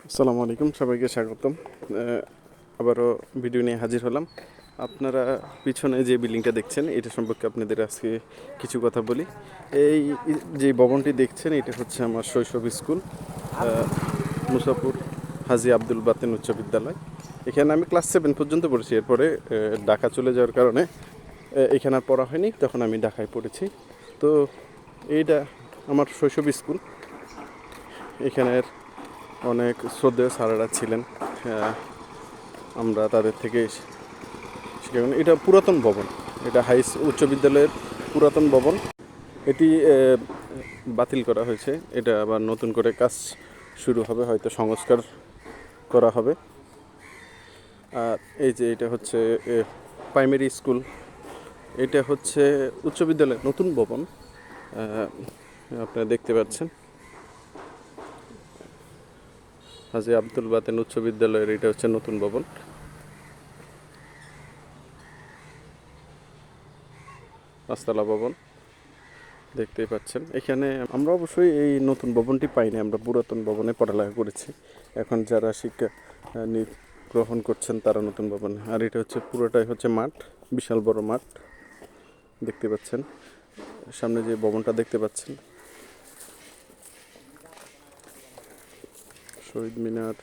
আসসালামু আলাইকুম, সবাইকে স্বাগতম। আবারও ভিডিও নিয়ে হাজির হলাম। আপনারা পিছনে যে বিল্ডিংটা দেখছেন এটা সম্পর্কে আপনাদের আজকে কিছু কথা বলি। এই যে ভবনটি দেখছেন এটা হচ্ছে আমার শৈশব স্কুল, মুসাপুর হাজী আব্দুল বাতেন উচ্চ বিদ্যালয়। এখানে আমি ক্লাস 7 পর্যন্ত পড়েছি। এরপরে ঢাকা চলে যাওয়ার কারণে এখানে আর পড়া হয়নি, তখন আমি ঢাকায় পড়েছি। তো এইটা আমার শৈশব স্কুল। এখানের অনেক শ্রদ্ধেয় স্যারেরা ছিলেন, আমরা তাদের থেকে শিখে। এটা পুরাতন ভবন, এটা উচ্চ বিদ্যালয়ের পুরাতন ভবন। এটি বাতিল করা হয়েছে, এটা আবার নতুন করে কাজ শুরু হবে, হয়তো সংস্কার করা হবে। আর এই যে এটা হচ্ছে প্রাইমারি স্কুল, এটা হচ্ছে উচ্চ বিদ্যালয়ের নতুন ভবন, আপনারা দেখতে পাচ্ছেন। হাজী আব্দুল বাতেন উচ্চ বিদ্যালয়ের এটা হচ্ছে নতুন ভবন, পাঁচতলা ভবন দেখতেই পাচ্ছেন। এখানে আমরা অবশ্যই এই নতুন ভবনটি পাইনি, আমরা পুরাতন ভবনে পড়ালেখা করেছি। এখন যারা শিক্ষা গ্রহণ করছেন তারা নতুন ভবনে। আর এটা হচ্ছে পুরোটাই হচ্ছে মাঠ, বিশাল বড় মাঠ দেখতে পাচ্ছেন। সামনে যে ভবনটা দেখতে পাচ্ছেন, শহীদ মিনার।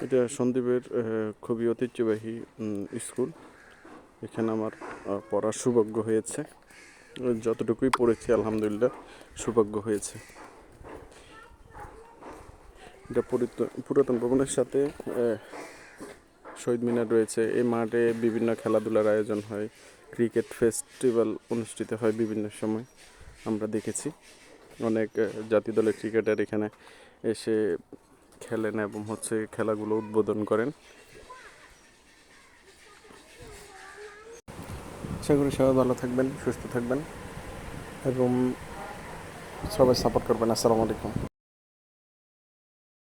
এটা সন্দ্বীপের খুবই ঐতিহ্যবাহী স্কুল। এখানে আমার পড়ার সৌভাগ্য হয়েছে, যতটুকুই পড়েছি আলহামদুলিল্লাহ সৌভাগ্য হয়েছে। এটা পুরাতন ভবনের সাথে শহীদ মিনার রয়েছে। এই মাঠে বিভিন্ন খেলাধুলার আয়োজন হয়, ক্রিকেট ফেস্টিভ্যাল অনুষ্ঠিত হয় বিভিন্ন সময়। আমরা দেখেছি অনেক জাতীয় দলের ক্রিকেটার এখানে এসে খেলেন এবং হচ্ছে খেলাগুলো উদ্বোধন করেন। আশা করি সবাই ভালো থাকবেন, সুস্থ থাকবেন এবং সবাই সাপোর্ট করবেন। আসসালামু আলাইকুম।